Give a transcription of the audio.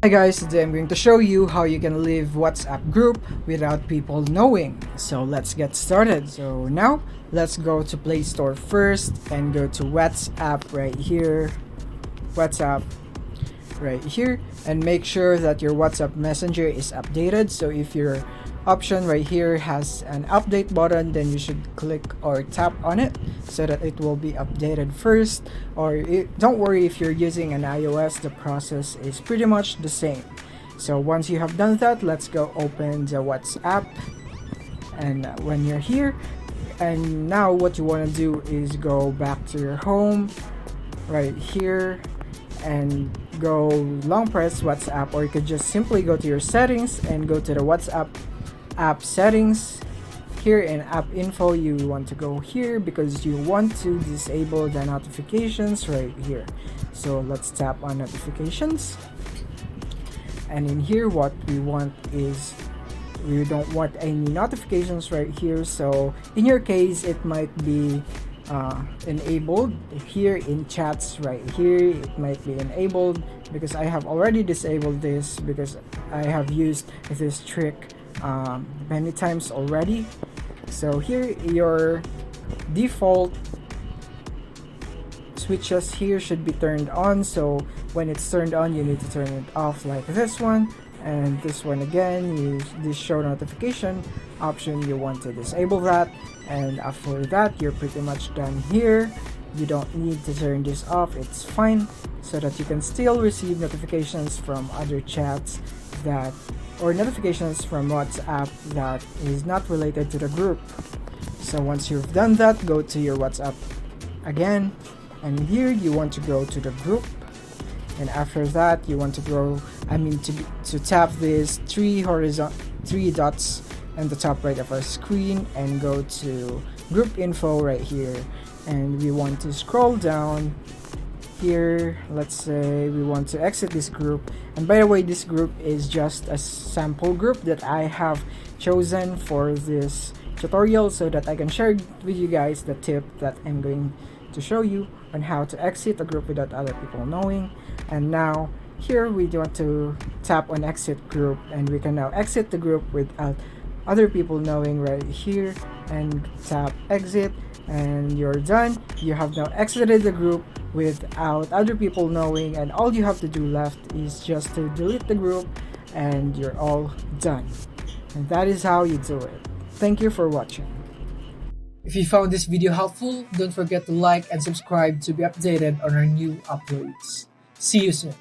Hi guys, today I'm going to show you how you can leave WhatsApp group without people knowing. So let's get started. So now let's go to Play Store first and go to WhatsApp right here. WhatsApp right here, and make sure that your WhatsApp Messenger is updated. So if your option right here has an update button, then you should click or tap on it so that it will be updated first. Don't worry, if you're using an iOS, the process is pretty much the same. So once you have done that, let's go open the WhatsApp. And when you're here, and now what you want to do is go back to your home right here and go long press WhatsApp, or you could just simply go to your settings and go to the WhatsApp app settings. Here in app info, you want to go here because you want to disable the notifications right here. So let's tap on notifications, and in here what we want is we don't want any notifications right here. So in your case, it might be enabled here in chats right here. It might be enabled because I have already disabled this because I have used this trick many times already. So here your default switches here should be turned on. So when it's turned on, you need to turn it off, like this one. And this one again, use this show notification option, you want to disable that. And after that, you're pretty much done here. You don't need to turn this off, it's fine, so that you can still receive notifications from other chats that, or notifications from WhatsApp that is not related to the group. So once you've done that, go to your WhatsApp again, and here you want to go to the group. And after that, you want to to tap these three dots on the top right of our screen and go to group info right here. And we want to scroll down here. Let's say we want to exit this group. And by the way, this group is just a sample group that I have chosen for this tutorial so that I can share with you guys the tip that I'm going to show you on how to exit a group without other people knowing. And now here we want to tap on exit group, and we can now exit the group without other people knowing right here, and tap exit, and you're done. You have now exited the group without other people knowing, and all you have to do left is just to delete the group and you're all done. And that is how you do it. Thank you for watching. If you found this video helpful, don't forget to like and subscribe to be updated on our new uploads. See you soon.